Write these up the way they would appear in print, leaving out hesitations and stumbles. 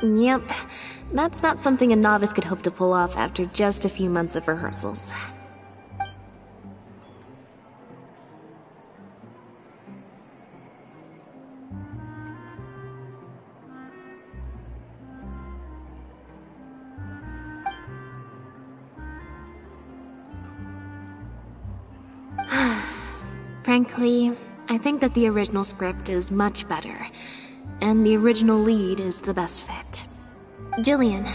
Yep, that's not something a novice could hope to pull off after just a few months of rehearsals. Frankly, I think that the original script is much better, and the original lead is the best fit. Jillian,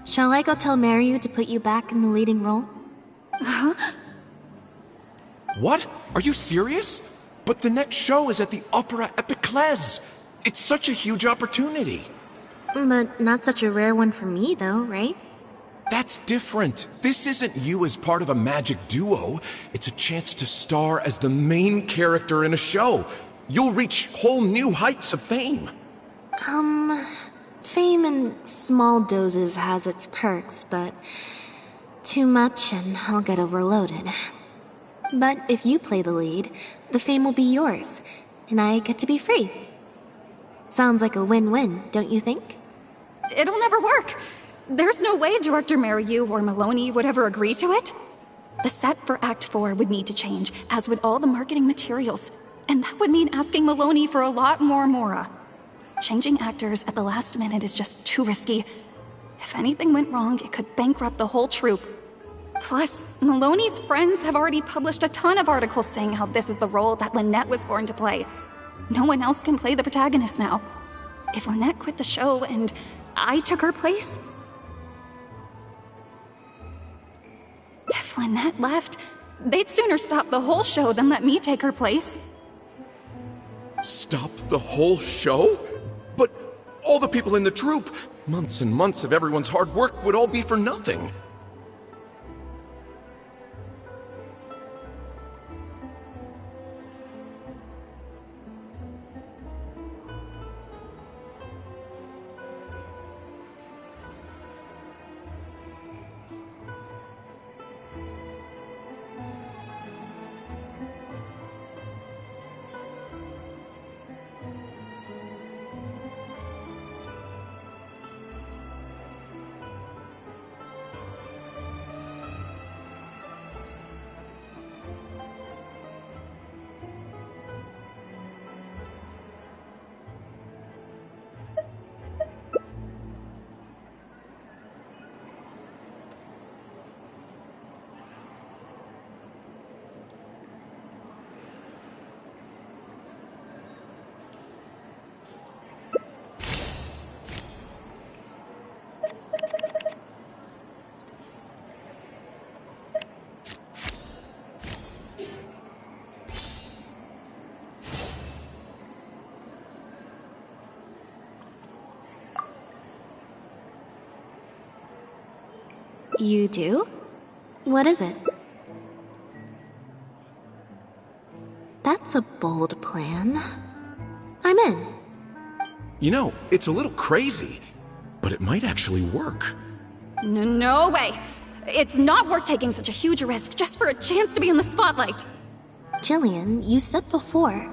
shall I go tell Mariu to put you back in the leading role? Huh? What? Are you serious? But the next show is at the Opera Epiclese. It's such a huge opportunity. But not such a rare one for me, though, right? That's different. This isn't you as part of a magic duo. It's a chance to star as the main character in a show. You'll reach whole new heights of fame. Fame in small doses has its perks, but too much and I'll get overloaded. But if you play the lead, the fame will be yours, and I get to be free. Sounds like a win-win, don't you think? It'll never work. There's no way Director Mariu or Maloney would ever agree to it. The set for Act 4 would need to change, as would all the marketing materials. And that would mean asking Maloney for a lot more Mora. Changing actors at the last minute is just too risky. If anything went wrong, it could bankrupt the whole troupe. Plus, Maloney's friends have already published a ton of articles saying how this is the role that Lynette was born to play. No one else can play the protagonist now. If Lynette quit the show and I took her place... If Lynette left, they'd sooner stop the whole show than let me take her place. Stop the whole show? But all the people in the troupe, months and months of everyone's hard work would all be for nothing. You do? What is it? That's a bold plan. I'm in. You know, it's a little crazy, but it might actually work. No way! It's not worth taking such a huge risk just for a chance to be in the spotlight! Jillian, you said before,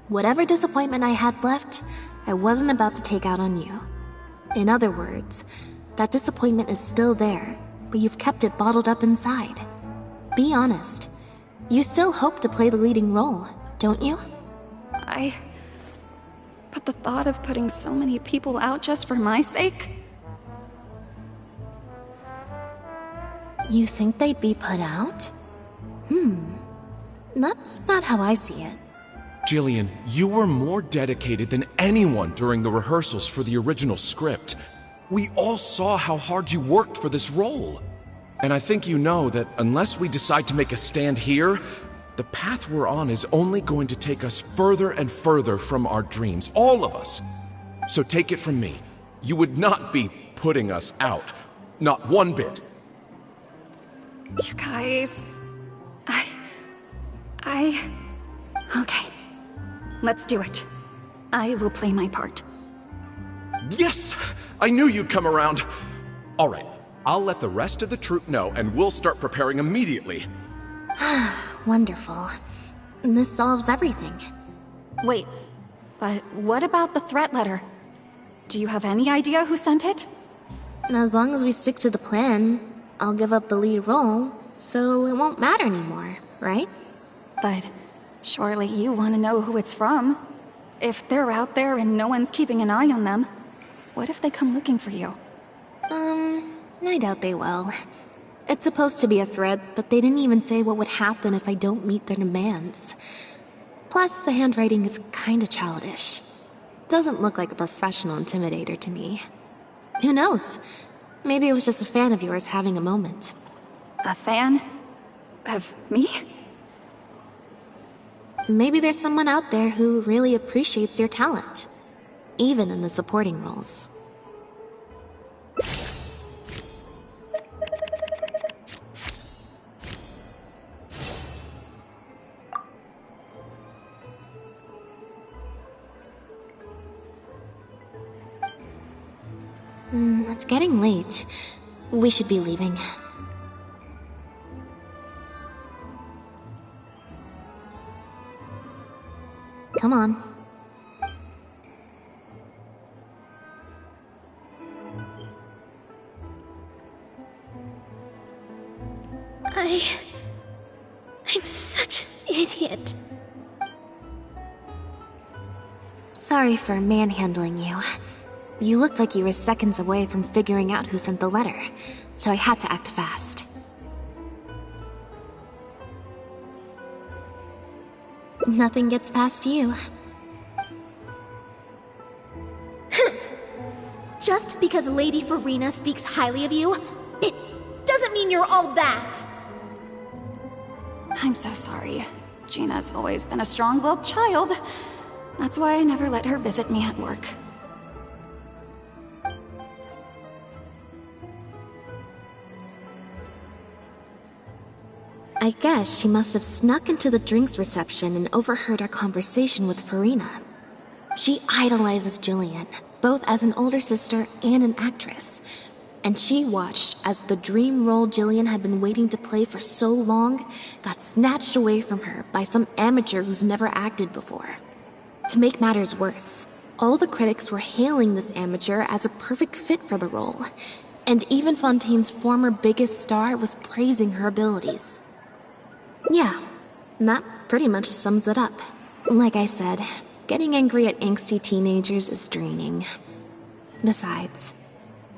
whatever disappointment I had left, I wasn't about to take out on you. In other words, that disappointment is still there, but you've kept it bottled up inside. Be honest. You still hope to play the leading role, don't you? But the thought of putting so many people out just for my sake? You think they'd be put out? That's not how I see it. Jillian, you were more dedicated than anyone during the rehearsals for the original script. We all saw how hard you worked for this role. And I think you know that unless we decide to make a stand here, the path we're on is only going to take us further and further from our dreams, all of us. So take it from me, you would not be putting us out. Not one bit. You guys... Okay. Let's do it. I will play my part. Yes! I knew you'd come around. All right, I'll let the rest of the troupe know and we'll start preparing immediately. Wonderful. This solves everything. Wait, but what about the threat letter? Do you have any idea who sent it? As long as we stick to the plan, I'll give up the lead role, so it won't matter anymore, right? But surely you want to know who it's from. If they're out there and no one's keeping an eye on them, what if they come looking for you? I doubt they will. It's supposed to be a threat, but they didn't even say what would happen if I don't meet their demands. Plus, the handwriting is kinda childish. Doesn't look like a professional intimidator to me. Who knows? Maybe it was just a fan of yours having a moment. A fan? Of me? Maybe there's someone out there who really appreciates your talent, even in the supporting roles. It's getting late. We should be leaving. Come on. I'm such an idiot. Sorry for manhandling you. You looked like you were seconds away from figuring out who sent the letter, so I had to act fast. Nothing gets past you. Just because Lady Farina speaks highly of you, it doesn't mean you're all that. I'm so sorry. Gina's always been a strong-willed child. That's why I never let her visit me at work. I guess she must have snuck into the drinks reception and overheard our conversation with Farina. She idolizes Jillian, both as an older sister and an actress. And she watched as the dream role Jillian had been waiting to play for so long got snatched away from her by some amateur who's never acted before. To make matters worse, all the critics were hailing this amateur as a perfect fit for the role, and even Fontaine's former biggest star was praising her abilities. Yeah, that pretty much sums it up. Like I said, getting angry at angsty teenagers is draining. Besides,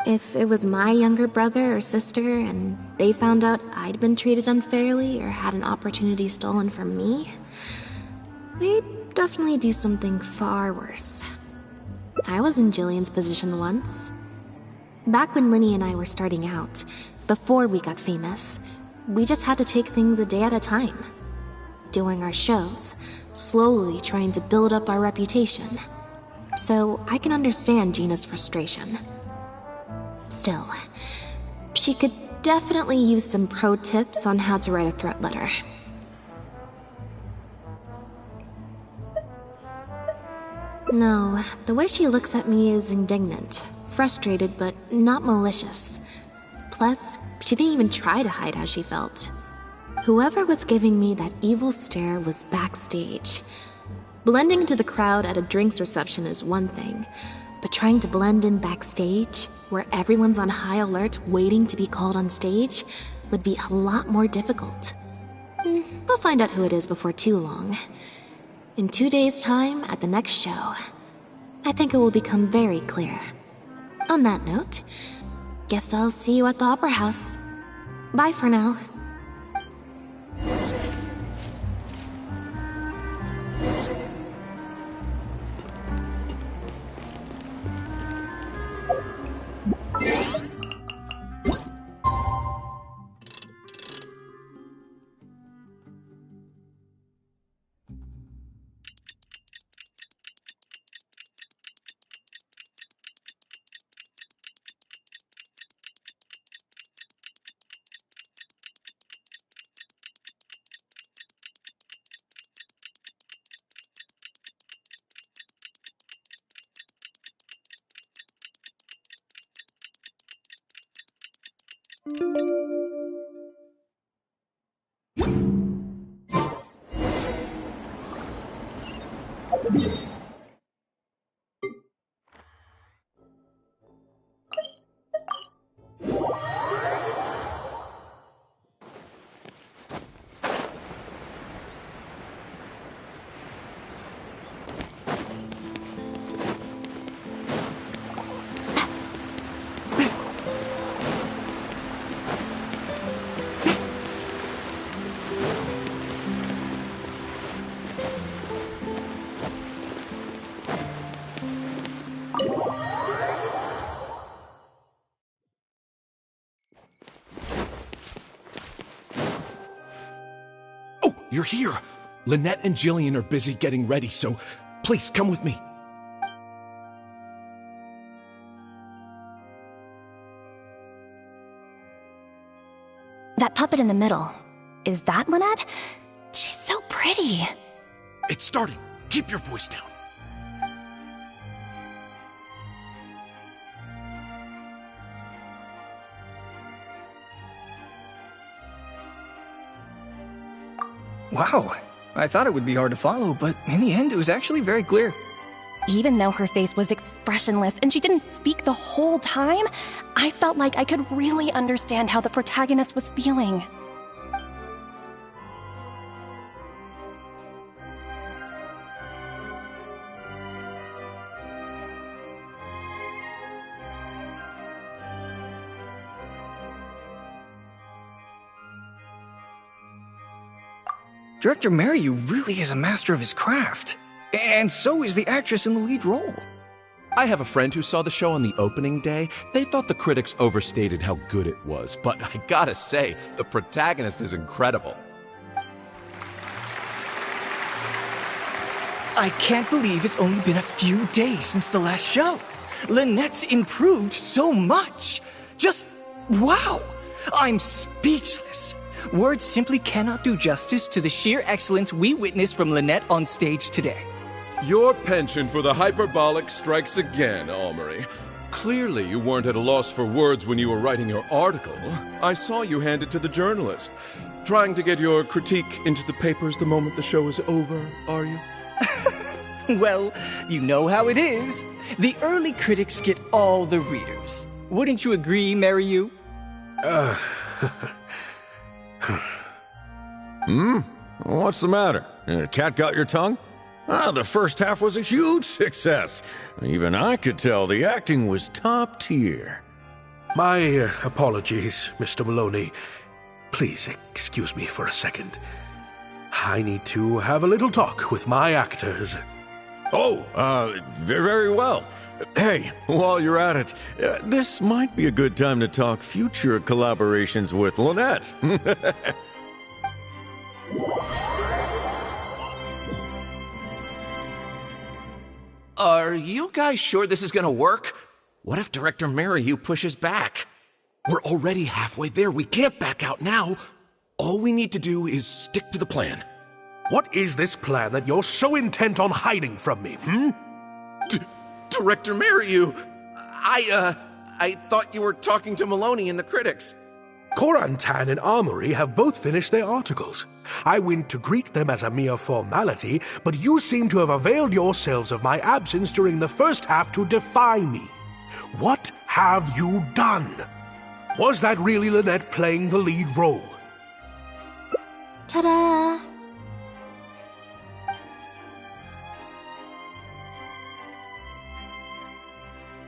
if it was my younger brother or sister and they found out I'd been treated unfairly or had an opportunity stolen from me, they'd definitely do something far worse. I was in Jillian's position once. Back when Linny and I were starting out, before we got famous, we just had to take things a day at a time. Doing our shows, slowly trying to build up our reputation. So I can understand Gina's frustration. Still, she could definitely use some pro tips on how to write a threat letter. No, the way she looks at me is indignant, frustrated, but not malicious. Plus, she didn't even try to hide how she felt. Whoever was giving me that evil stare was backstage. Blending into the crowd at a drinks reception is one thing, but trying to blend in backstage, where everyone's on high alert waiting to be called on stage, would be a lot more difficult. We'll find out who it is before too long. In 2 days' time, at the next show, I think it will become very clear. On that note, guess I'll see you at the Opera House. Bye for now. you're here. Lynette and Jillian are busy getting ready, so please come with me. That puppet in the middle, is that Lynette? She's so pretty. It's starting. Keep your voice down. Wow, I thought it would be hard to follow, but in the end it was actually very clear. Even though her face was expressionless and she didn't speak the whole time, I felt like I could really understand how the protagonist was feeling. Director Mariu really is a master of his craft. And so is the actress in the lead role. I have a friend who saw the show on the opening day. They thought the critics overstated how good it was, but I gotta say, the protagonist is incredible. I can't believe it's only been a few days since the last show. Lynette's improved so much. Just wow! I'm speechless. Words simply cannot do justice to the sheer excellence we witnessed from Lynette on stage today. Your penchant for the hyperbolic strikes again, Almery. Clearly you weren't at a loss for words when you were writing your article. I saw you hand it to the journalist. Trying to get your critique into the papers the moment the show is over, are you? Well, you know how it is. The early critics get all the readers. Wouldn't you agree, Mariu? What's the matter? Cat got your tongue? The first half was a huge success. Even I could tell the acting was top tier. My apologies, Mr. Maloney. Please excuse me for a second. I need to have a little talk with my actors. Very well. Hey, while you're at it, this might be a good time to talk future collaborations with Lynette. Are you guys sure this is gonna work? What if Director Mariu pushes back? We're already halfway there. We can't back out now. All we need to do is stick to the plan. What is this plan that you're so intent on hiding from me, Director Mariu, I thought you were talking to Maloney and the critics. Korantan and Armory have both finished their articles. I went to greet them as a mere formality, but you seem to have availed yourselves of my absence during the first half to defy me. What have you done? Was that really Lynette playing the lead role? Ta-da!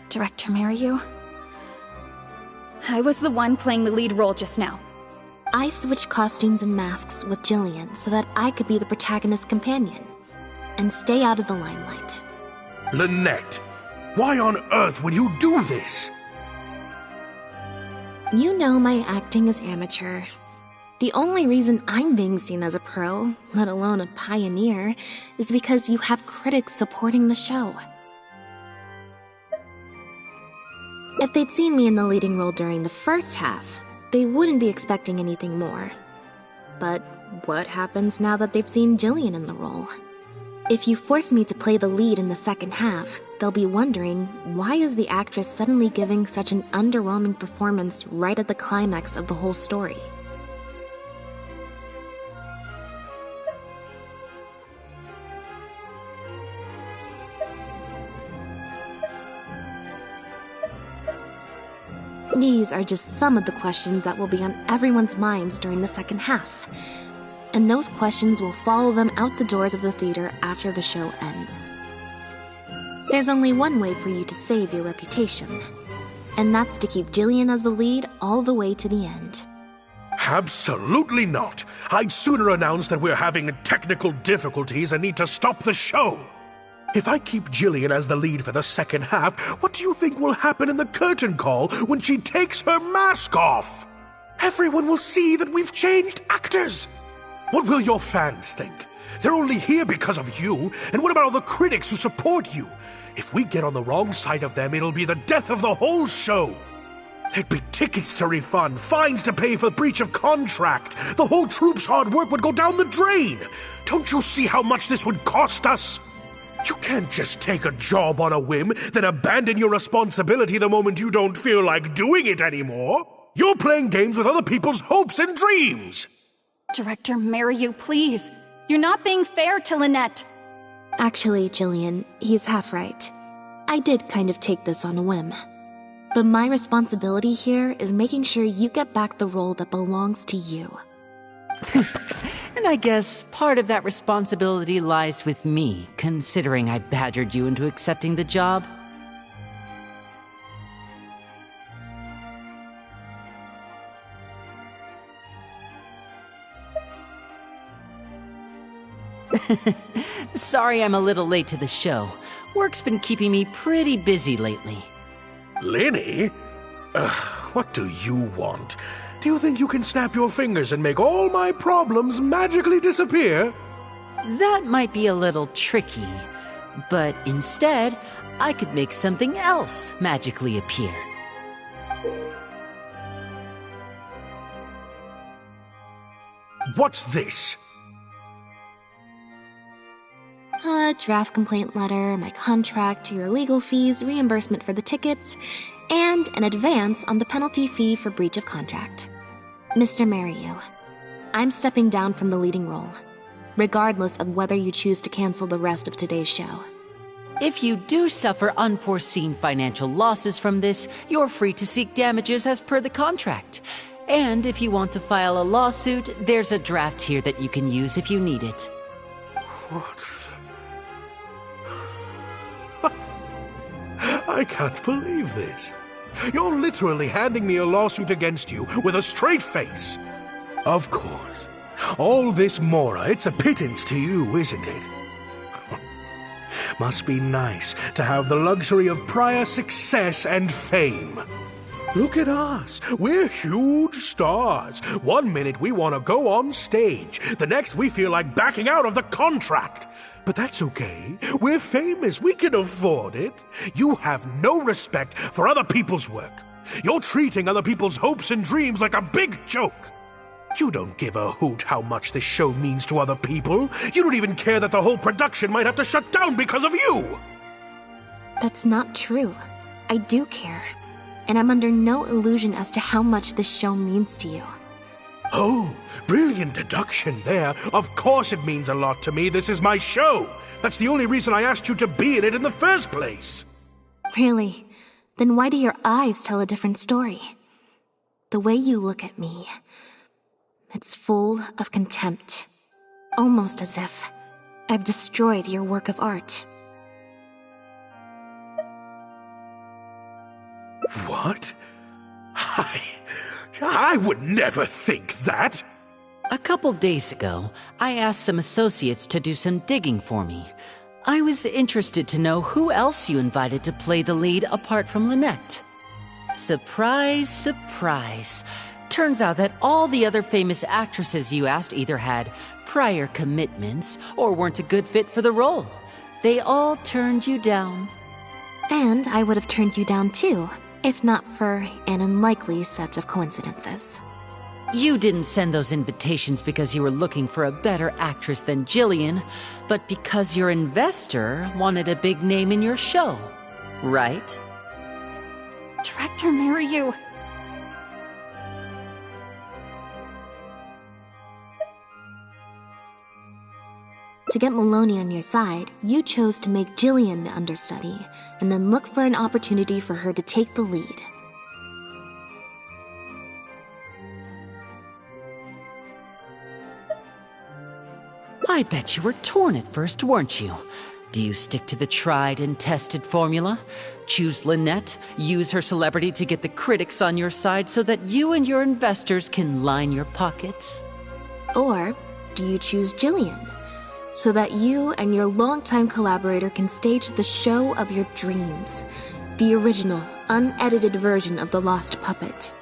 Director Mariu? I was the one playing the lead role just now. I switched costumes and masks with Jillian so that I could be the protagonist's companion and stay out of the limelight. Lynette, why on earth would you do this? You know my acting is amateur. The only reason I'm being seen as a pro, let alone a pioneer, is because you have critics supporting the show. If they'd seen me in the leading role during the first half, they wouldn't be expecting anything more. But what happens now that they've seen Jillian in the role? If you force me to play the lead in the second half, they'll be wondering, why is the actress suddenly giving such an underwhelming performance right at the climax of the whole story? These are just some of the questions that will be on everyone's minds during the second half. And those questions will follow them out the doors of the theater after the show ends. There's only one way for you to save your reputation, and that's to keep Jillian as the lead all the way to the end. Absolutely not! I'd sooner announce that we're having technical difficulties and need to stop the show. If I keep Jillian as the lead for the second half, what do you think will happen in the curtain call when she takes her mask off? Everyone will see that we've changed actors. What will your fans think? They're only here because of you, and what about all the critics who support you? If we get on the wrong side of them, it'll be the death of the whole show. There'd be tickets to refund, fines to pay for breach of contract. The whole troupe's hard work would go down the drain. Don't you see how much this would cost us? You can't just take a job on a whim, then abandon your responsibility the moment you don't feel like doing it anymore. You're playing games with other people's hopes and dreams. Director Mariu, please. You're not being fair to Lynette. Actually, Jillian, he's half right. I did kind of take this on a whim. But my responsibility here is making sure you get back the role that belongs to you. And I guess part of that responsibility lies with me, considering I badgered you into accepting the job. Sorry I'm a little late to the show. Work's been keeping me pretty busy lately. Lenny? What do you want? Do you think you can snap your fingers and make all my problems magically disappear? That might be a little tricky, but instead, I could make something else magically appear. What's this? A draft complaint letter, my contract, your legal fees, reimbursement for the tickets, and an advance on the penalty fee for breach of contract. Mr. Mariu, I'm stepping down from the leading role, regardless of whether you choose to cancel the rest of today's show. If you do suffer unforeseen financial losses from this, you're free to seek damages as per the contract. And if you want to file a lawsuit, there's a draft here that you can use if you need it. What the... I can't believe this. You're literally handing me a lawsuit against you with a straight face. Of course. All this Mora, it's a pittance to you, isn't it? Must be nice to have the luxury of prior success and fame. Look at us. We're huge stars. One minute we want to go on stage. The next we feel like backing out of the contract. But that's okay. We're famous. We can afford it. You have no respect for other people's work. You're treating other people's hopes and dreams like a big joke. You don't give a hoot how much this show means to other people. You don't even care that the whole production might have to shut down because of you. That's not true. I do care. And I'm under no illusion as to how much this show means to you. Oh, brilliant deduction there. Of course it means a lot to me. This is my show. That's the only reason I asked you to be in it in the first place. Really? Then why do your eyes tell a different story? The way you look at me, it's full of contempt. Almost as if I've destroyed your work of art. What? I would never think that. A couple days ago, I asked some associates to do some digging for me. I was interested to know who else you invited to play the lead apart from Lynette. Surprise, surprise. Turns out that all the other famous actresses you asked either had prior commitments or weren't a good fit for the role. They all turned you down. And I would have turned you down too, if not for an unlikely set of coincidences. You didn't send those invitations because you were looking for a better actress than Jillian, but because your investor wanted a big name in your show, right? Director Mariu. To get Maloney on your side, you chose to make Jillian the understudy, and then look for an opportunity for her to take the lead. I bet you were torn at first, weren't you? Do you stick to the tried and tested formula? Choose Lynette, use her celebrity to get the critics on your side so that you and your investors can line your pockets? Or do you choose Jillian, so that you and your longtime collaborator can stage the show of your dreams, the original, unedited version of The Lost Puppet?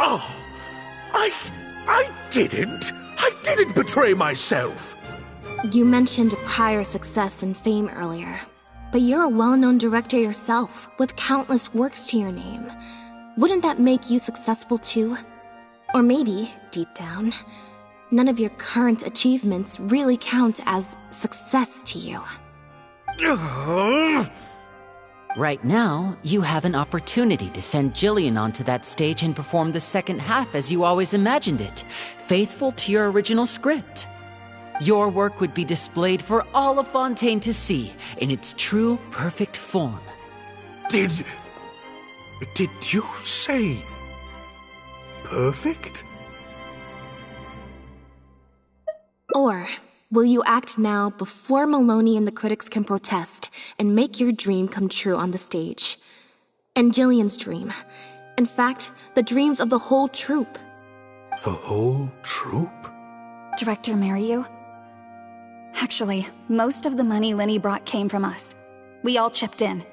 Oh, I didn't betray myself. You mentioned prior success and fame earlier, but you're a well-known director yourself, with countless works to your name. Wouldn't that make you successful too? Or maybe, deep down, none of your current achievements really count as success to you. Right now, you have an opportunity to send Jillian onto that stage and perform the second half as you always imagined it, faithful to your original script. Your work would be displayed for all of Fontaine to see in its true, perfect form. Did you say perfect? Or will you act now before Maloney and the critics can protest and make your dream come true on the stage? And Jillian's dream. In fact, the dreams of the whole troupe. The whole troupe? Director Mariu? Actually, most of the money Lenny brought came from us. We all chipped in.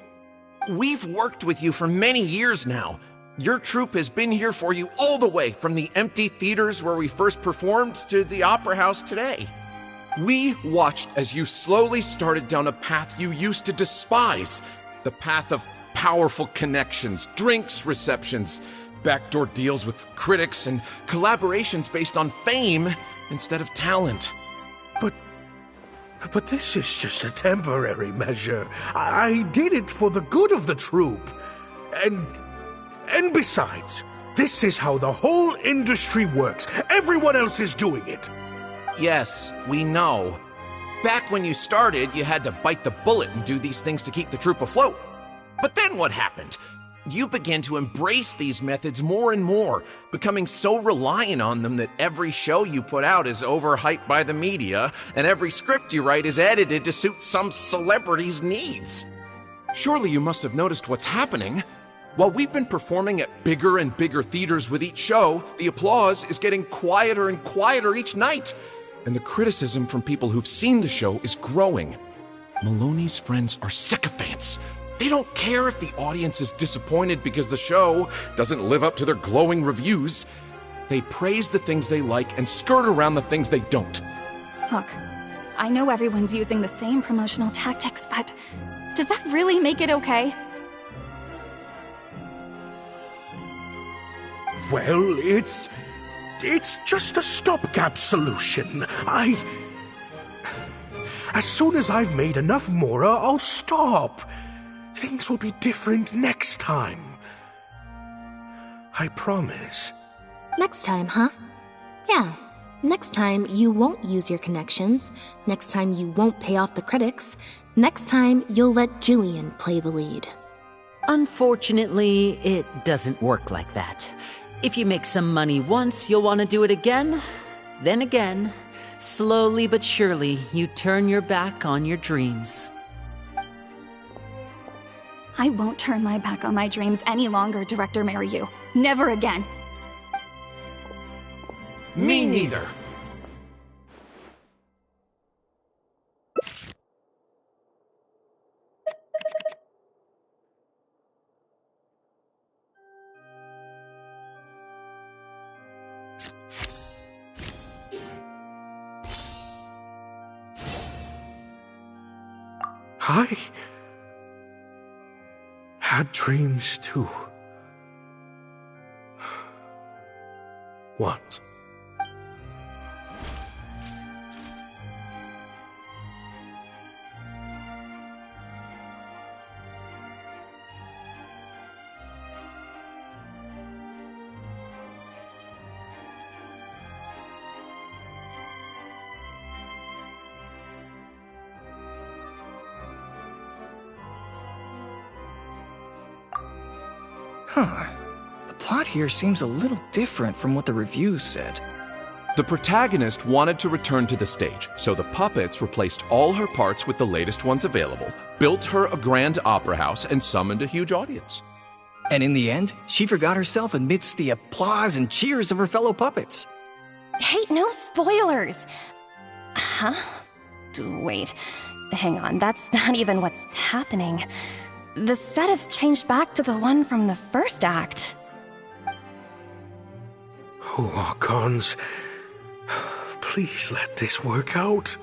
We've worked with you for many years now. Your troupe has been here for you all the way from the empty theaters where we first performed to the Opera House today. We watched as you slowly started down a path you used to despise. The path of powerful connections, drinks receptions, backdoor deals with critics, and collaborations based on fame instead of talent. But this is just a temporary measure. I did it for the good of the troupe. And besides, this is how the whole industry works. Everyone else is doing it. Yes, we know. Back when you started, you had to bite the bullet and do these things to keep the troupe afloat. But then what happened? You began to embrace these methods more and more, becoming so reliant on them that every show you put out is overhyped by the media, and every script you write is edited to suit some celebrity's needs. Surely you must have noticed what's happening. While we've been performing at bigger and bigger theaters with each show, the applause is getting quieter and quieter each night. And the criticism from people who've seen the show is growing. Maloney's friends are sycophants. They don't care if the audience is disappointed because the show doesn't live up to their glowing reviews. They praise the things they like and skirt around the things they don't. Look, I know everyone's using the same promotional tactics, but does that really make it okay? Well, it's just a stopgap solution. As soon as I've made enough Mora, I'll stop. Things will be different next time. I promise. Next time, huh? Yeah. Next time, you won't use your connections. Next time, you won't pay off the critics. Next time, you'll let Jillian play the lead. Unfortunately, it doesn't work like that. If you make some money once, you'll want to do it again, then again. Slowly but surely, you turn your back on your dreams. I won't turn my back on my dreams any longer, Director Mariu. Never again. Me neither. I had dreams too. Once. Huh. The plot here seems a little different from what the reviews said. The protagonist wanted to return to the stage, so the puppets replaced all her parts with the latest ones available, built her a grand opera house, and summoned a huge audience. And in the end, she forgot herself amidst the applause and cheers of her fellow puppets. Hey, no spoilers! Huh? Wait, hang on, that's not even what's happening. The set has changed back to the one from the first act. Oh, Archons, please let this work out.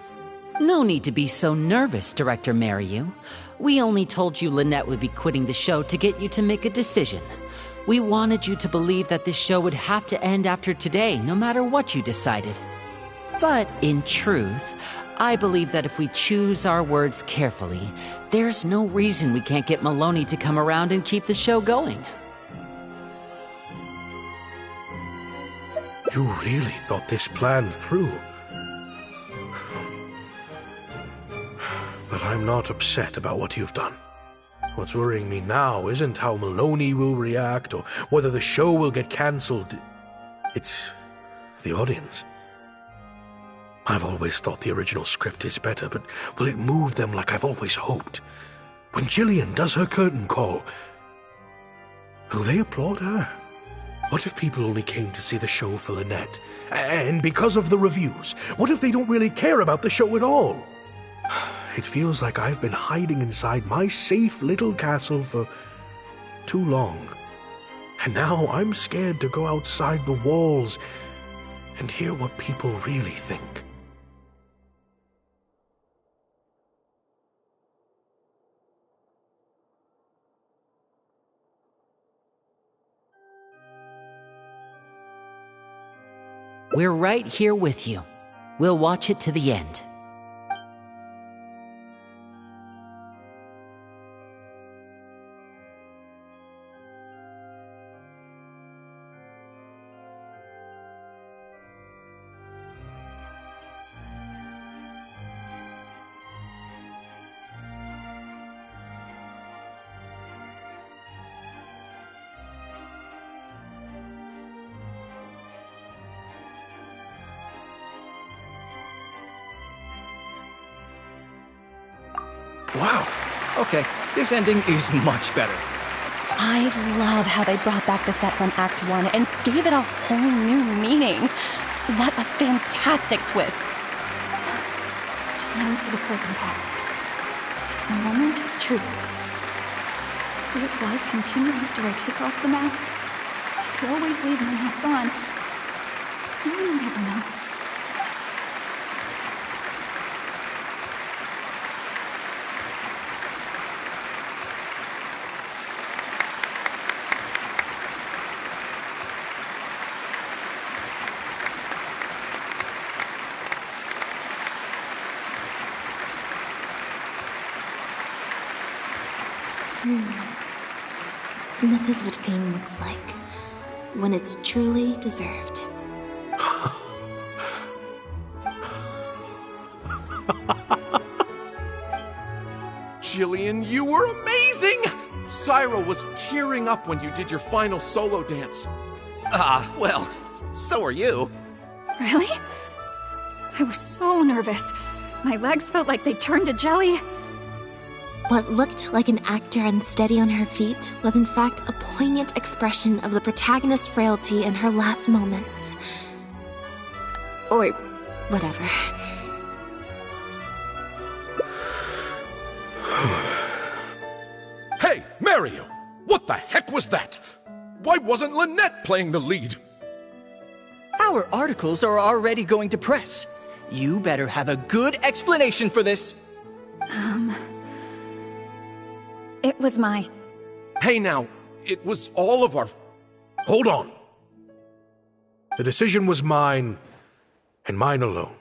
No need to be so nervous, Director Mariu. We only told you Lynette would be quitting the show to get you to make a decision. We wanted you to believe that this show would have to end after today, no matter what you decided. But in truth, I believe that if we choose our words carefully, there's no reason we can't get Maloney to come around and keep the show going. You really thought this plan through. But I'm not upset about what you've done. What's worrying me now isn't how Maloney will react or whether the show will get cancelled. It's the audience. I've always thought the original script is better, but will it move them like I've always hoped? When Jillian does her curtain call, will they applaud her? What if people only came to see the show for Lynette? And because of the reviews, what if they don't really care about the show at all? It feels like I've been hiding inside my safe little castle for too long. And now I'm scared to go outside the walls and hear what people really think. We're right here with you. We'll watch it to the end. Wow. Okay, this ending is much better. I love how they brought back the set from Act 1 and gave it a whole new meaning. What a fantastic twist. Time for the curtain call. It's the moment of truth. Will it flies continue after I take off the mask? I could always leave my mask on. No one would ever know. This is what fame looks like, when it's truly deserved. Jillian, you were amazing! Syra was tearing up when you did your final solo dance. Well, so are you. Really? I was so nervous. My legs felt like they turned to jelly. What looked like an actor unsteady on her feet was in fact a poignant expression of the protagonist's frailty in her last moments. Or whatever. Hey, Mario! What the heck was that? Why wasn't Lynette playing the lead? Our articles are already going to press. You better have a good explanation for this. It was my... Hey now, it was all of our... Hold on. The decision was mine, and mine alone.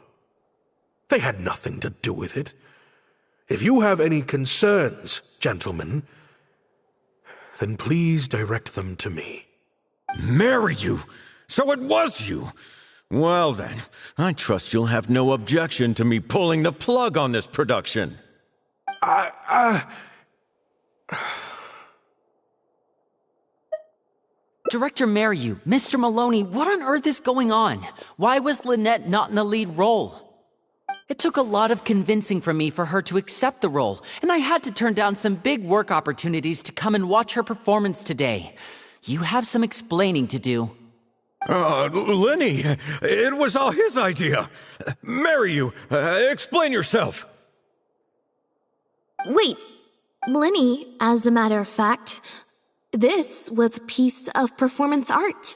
They had nothing to do with it. If you have any concerns, gentlemen, then please direct them to me. Marry you? So it was you? Well then, I trust you'll have no objection to me pulling the plug on this production. Director Mariu, Mr. Maloney, what on earth is going on? Why was Lynette not in the lead role? It took a lot of convincing from me for her to accept the role, and I had to turn down some big work opportunities to come and watch her performance today. You have some explaining to do. Lenny, it was all his idea. Marry you. Explain yourself. Wait, Lenny, as a matter of fact, this was a piece of performance art.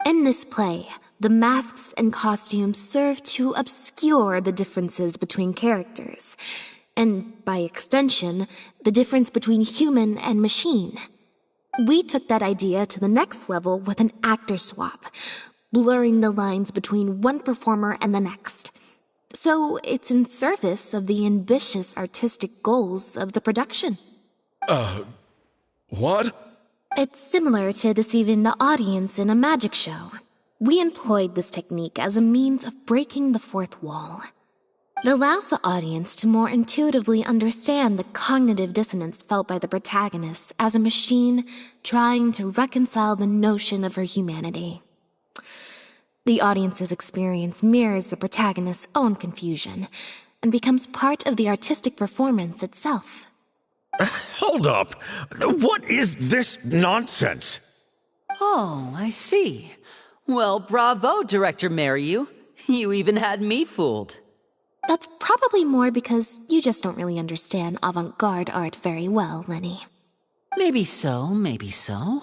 In this play, the masks and costumes serve to obscure the differences between characters, and by extension, the difference between human and machine. We took that idea to the next level with an actor swap, blurring the lines between one performer and the next. So it's in service of the ambitious artistic goals of the production. What? It's similar to deceiving the audience in a magic show. We employed this technique as a means of breaking the fourth wall. It allows the audience to more intuitively understand the cognitive dissonance felt by the protagonist as a machine trying to reconcile the notion of her humanity. The audience's experience mirrors the protagonist's own confusion and becomes part of the artistic performance itself. Hold up! What is this nonsense? Oh, I see. Well, bravo, Director Mariu. You even had me fooled. That's probably more because you just don't really understand avant-garde art very well, Lenny. Maybe so, maybe so.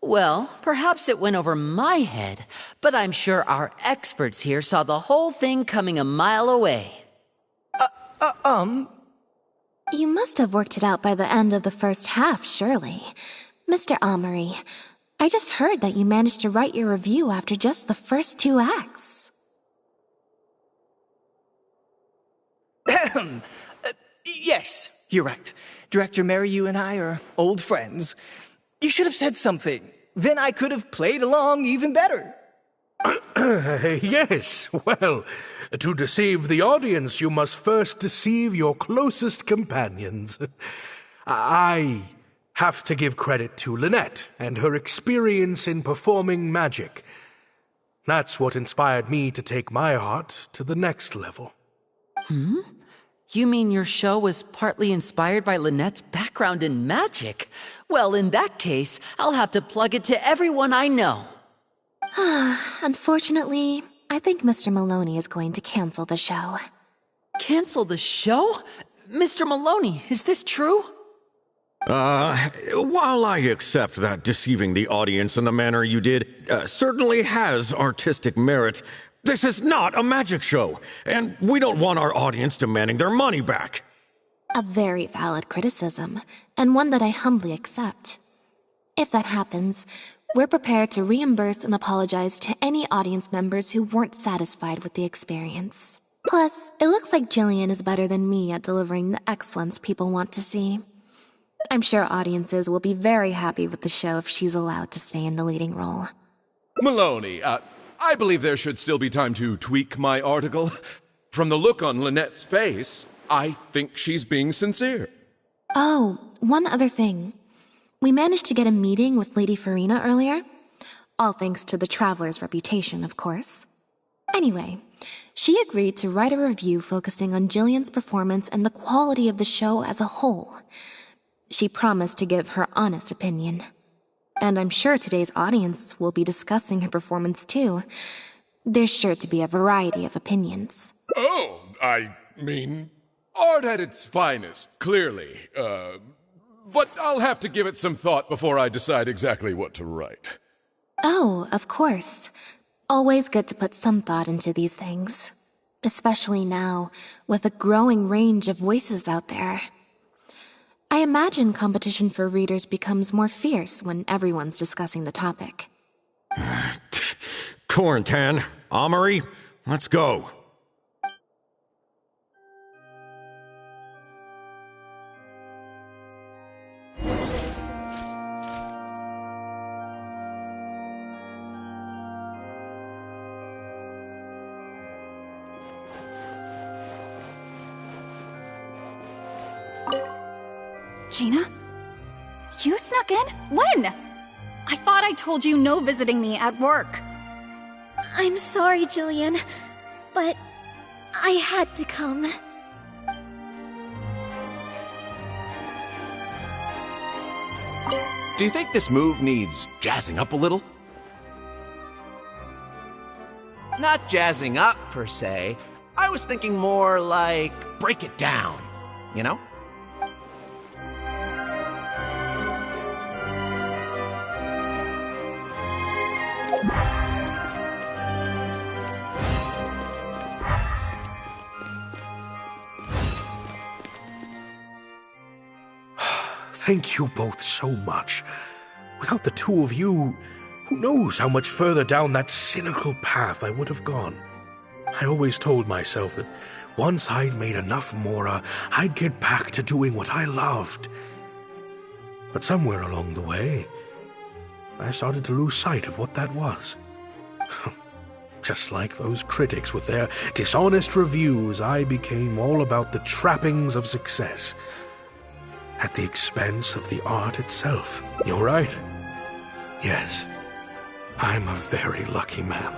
Well, perhaps it went over my head, but I'm sure our experts here saw the whole thing coming a mile away. You must have worked it out by the end of the first half, surely. Mr. Amory, I just heard that you managed to write your review after just the first 2 acts. Yes, you're right. Director Mariu and I are old friends. You should have said something. Then I could have played along even better. Yes, well, to deceive the audience, you must first deceive your closest companions. I have to give credit to Lynette and her experience in performing magic. That's what inspired me to take my art to the next level. You mean your show was partly inspired by Lynette's background in magic? Well, in that case, I'll have to plug it to everyone I know. Unfortunately, I think Mr. Maloney is going to cancel the show. Cancel the show? Mr. Maloney, is this true? While I accept that deceiving the audience in the manner you did certainly has artistic merit, this is not a magic show, and we don't want our audience demanding their money back. A very valid criticism, and one that I humbly accept. If that happens, we're prepared to reimburse and apologize to any audience members who weren't satisfied with the experience. Plus, it looks like Jillian is better than me at delivering the excellence people want to see. I'm sure audiences will be very happy with the show if she's allowed to stay in the leading role. Maloney, I believe there should still be time to tweak my article. From the look on Lynette's face, I think she's being sincere. Oh, one other thing. We managed to get a meeting with Lady Farina earlier. All thanks to the Traveler's reputation, of course. Anyway, she agreed to write a review focusing on Jillian's performance and the quality of the show as a whole. She promised to give her honest opinion. And I'm sure today's audience will be discussing her performance too. There's sure to be a variety of opinions. Oh, I mean, art at its finest, clearly. But I'll have to give it some thought before I decide exactly what to write. Oh, of course. Always good to put some thought into these things. Especially now, with a growing range of voices out there. I imagine competition for readers becomes more fierce when everyone's discussing the topic. Corentin, Amory, let's go. Gina? You snuck in? When? I thought I told you no visiting me at work. I'm sorry, Jillian, but I had to come. Do you think this move needs jazzing up a little? Not jazzing up, per se. I was thinking more like break it down, you know? Thank you both so much. Without the two of you, who knows how much further down that cynical path I would have gone. I always told myself that once I'd made enough Mora, I'd get back to doing what I loved. But somewhere along the way, I started to lose sight of what that was. Just like those critics with their dishonest reviews, I became all about the trappings of success, at the expense of the art itself. You're right. Yes, I'm a very lucky man.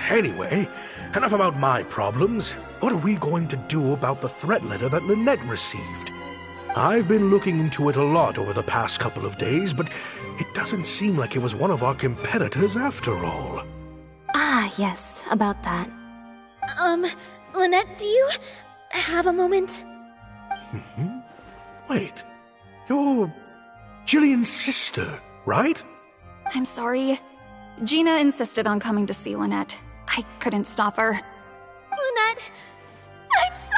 Anyway, enough about my problems. What are we going to do about the threat letter that Lynette received? I've been looking into it a lot over the past couple of days, but it doesn't seem like it was one of our competitors after all. Ah, yes, about that. Lynette, do you have a moment? Wait, you're Jillian's sister, right? I'm sorry. Gina insisted on coming to see Lynette. I couldn't stop her. Lynette, I'm sorry!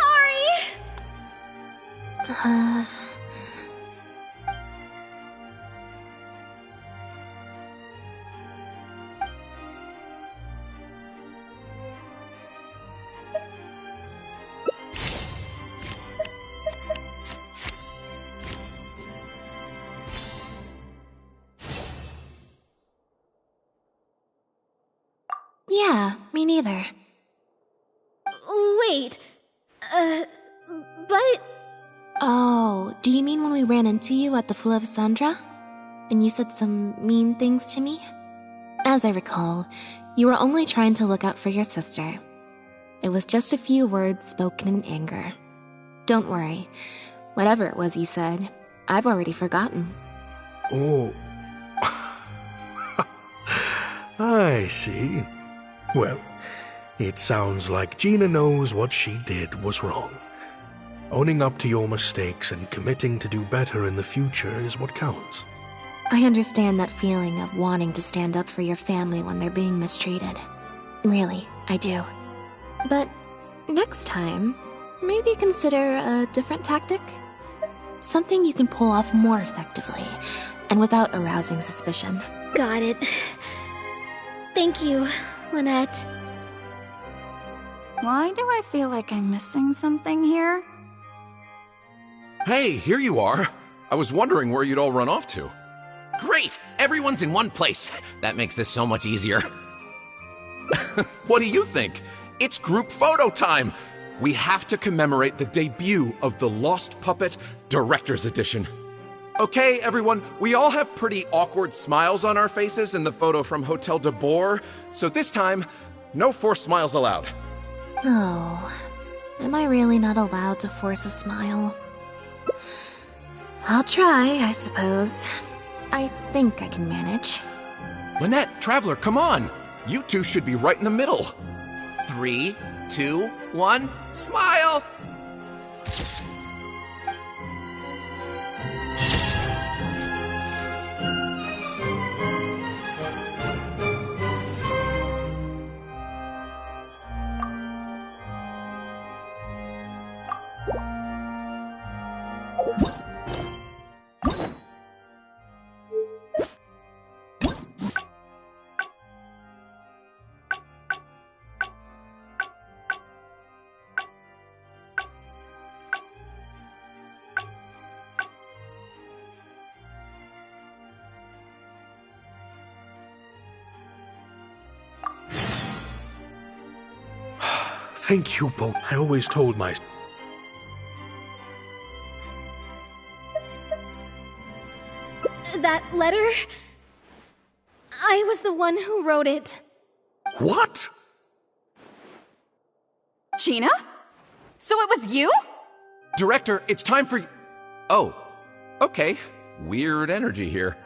Yeah, me neither. Wait, but... Oh, do you mean when we ran into you at the Fleuve Sandra? And you said some mean things to me? As I recall, you were only trying to look out for your sister. It was just a few words spoken in anger. Don't worry. Whatever it was you said, I've already forgotten. Oh. I see. Well, it sounds like Gina knows what she did was wrong. Owning up to your mistakes and committing to do better in the future is what counts. I understand that feeling of wanting to stand up for your family when they're being mistreated. Really, I do. But next time, maybe consider a different tactic? Something you can pull off more effectively, and without arousing suspicion. Got it. Thank you, Lynette. Why do I feel like I'm missing something here? Hey, here you are. I was wondering where you'd all run off to. Great! Everyone's in one place. That makes this so much easier. What do you think? It's group photo time! We have to commemorate the debut of the Lost Puppet Director's Edition. Okay, everyone, we all have pretty awkward smiles on our faces in the photo from Hotel de Boer, so this time, no forced smiles allowed. Oh, am I really not allowed to force a smile? I'll try, I suppose. I think I can manage. Lynette, Traveler, come on! You two should be right in the middle. 3, 2, 1, smile! Thank you both. I always told myself. That letter? I was the one who wrote it. What? Gina? So it was you? Director, it's time for... Oh, okay. Weird energy here.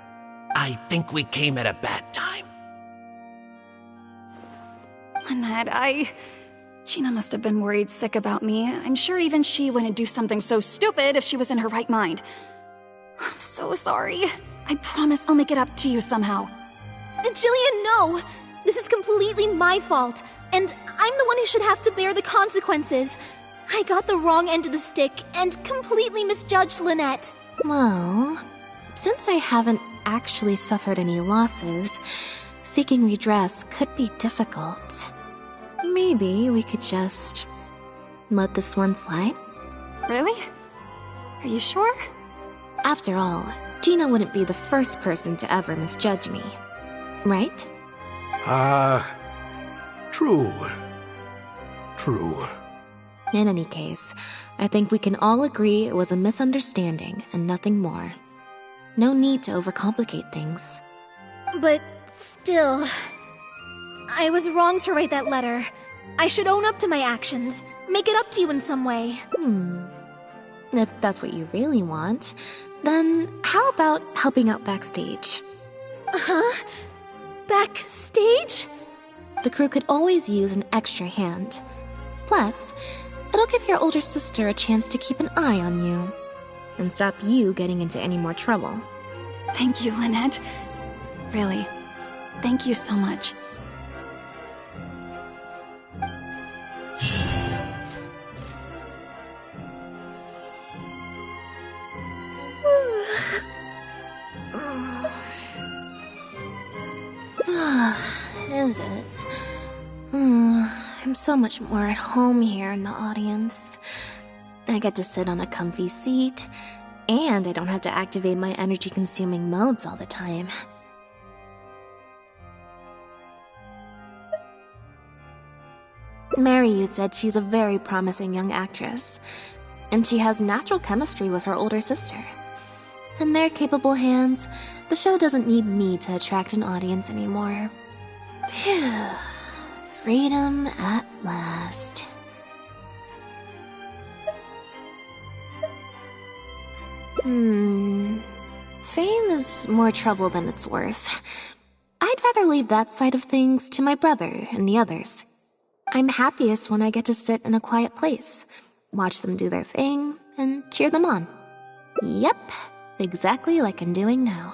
I think we came at a bad time. Lynette, Gina must have been worried sick about me. I'm sure even she wouldn't do something so stupid if she was in her right mind. I'm so sorry. I promise I'll make it up to you somehow. Jillian, no! This is completely my fault, and I'm the one who should have to bear the consequences. I got the wrong end of the stick and completely misjudged Lynette. Well, since I haven't actually suffered any losses, seeking redress could be difficult. Maybe we could just let this one slide? Really? Are you sure? After all, Gina wouldn't be the first person to ever misjudge me. Right? True. True. In any case, I think we can all agree it was a misunderstanding and nothing more. No need to overcomplicate things. But still, I was wrong to write that letter. I should own up to my actions, make it up to you in some way. If that's what you really want, then how about helping out backstage? Huh? Backstage? The crew could always use an extra hand. Plus, it'll give your older sister a chance to keep an eye on you and stop you getting into any more trouble. Thank you, Lynette. Really, thank you so much. Is it? I'm so much more at home here in the audience. I get to sit on a comfy seat, and I don't have to activate my energy-consuming modes all the time. Mary said she's a very promising young actress, and she has natural chemistry with her older sister. In their capable hands, the show doesn't need me to attract an audience anymore. Phew. Freedom at last. Fame is more trouble than it's worth. I'd rather leave that side of things to my brother and the others. I'm happiest when I get to sit in a quiet place, watch them do their thing, and cheer them on. Yep, exactly like I'm doing now.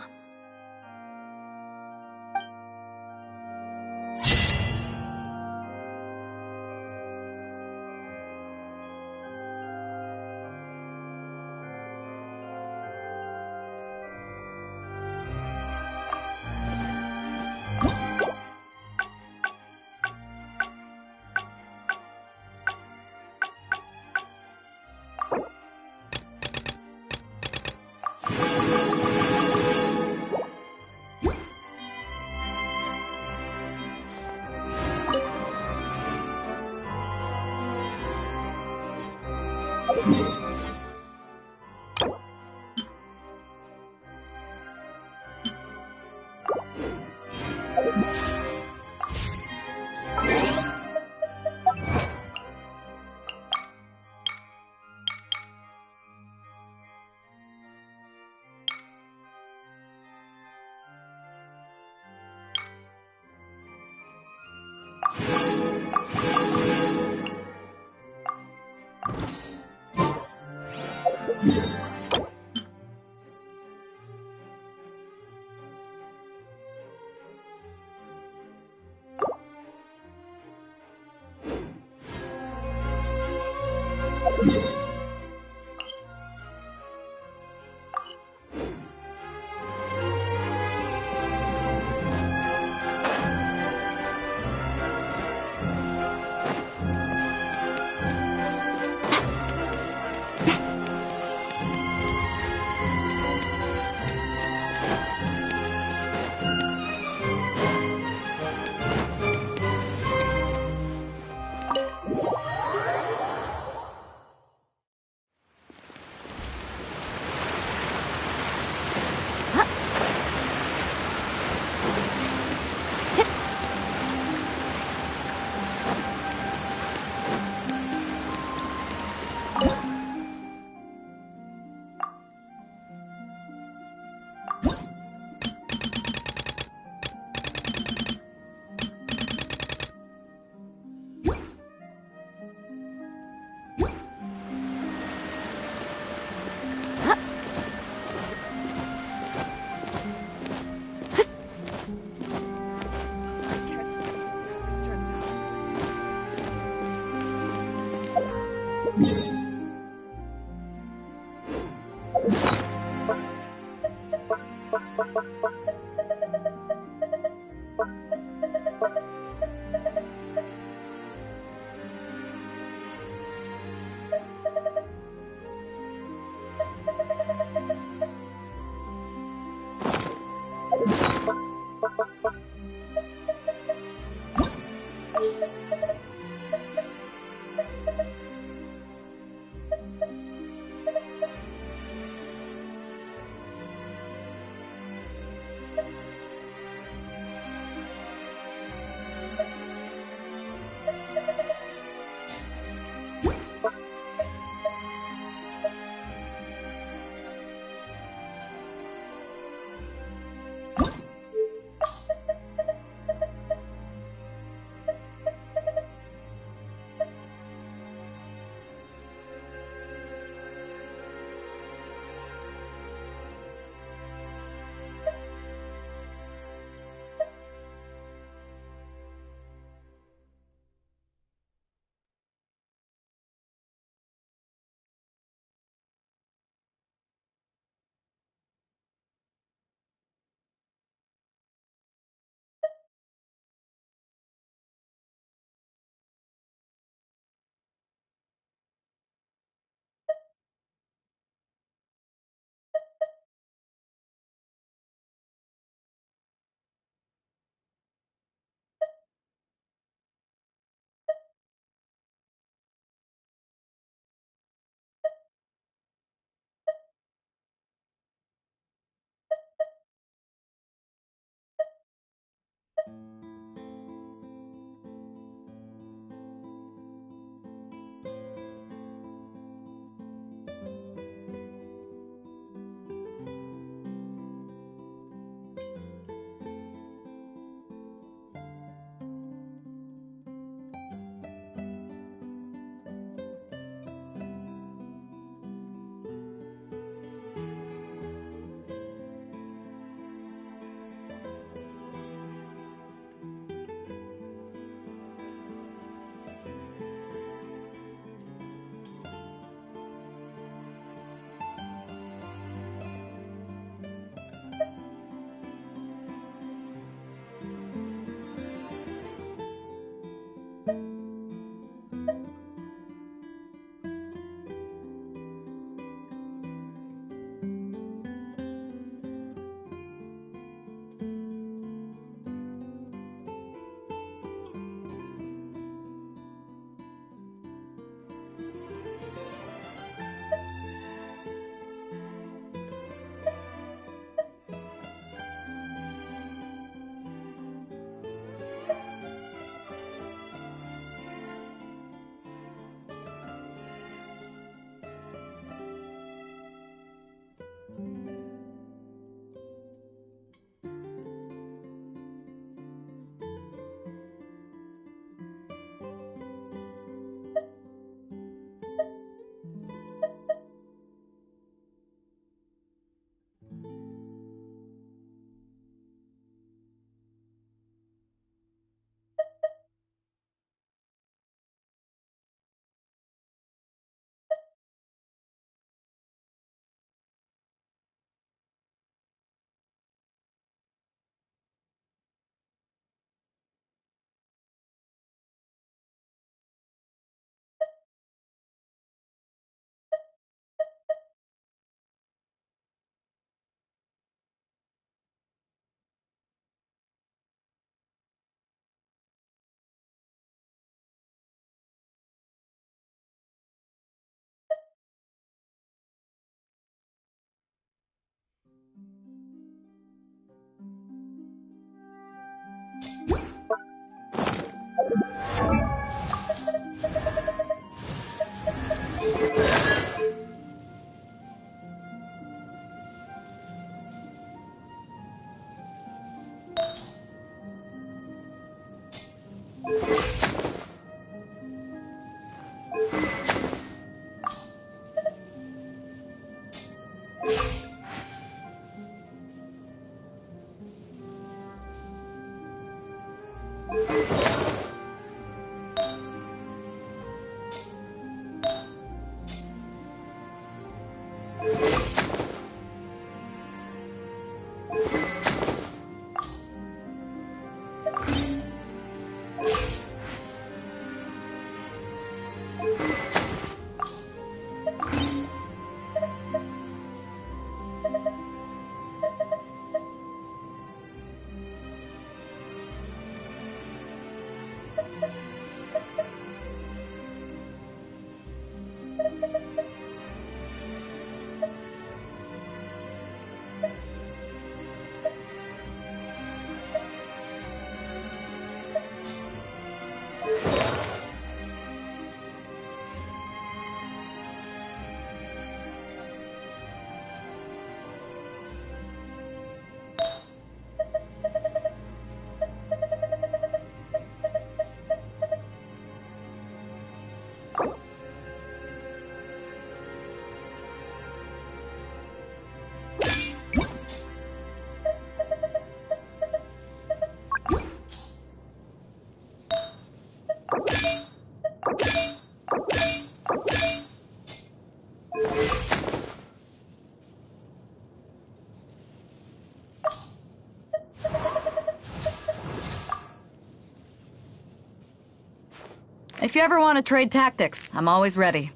If you ever want to trade tactics, I'm always ready.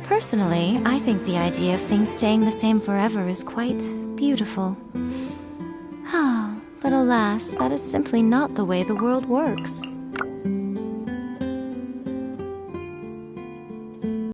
Personally, I think the idea of things staying the same forever is quite beautiful. But alas, that is simply not the way the world works.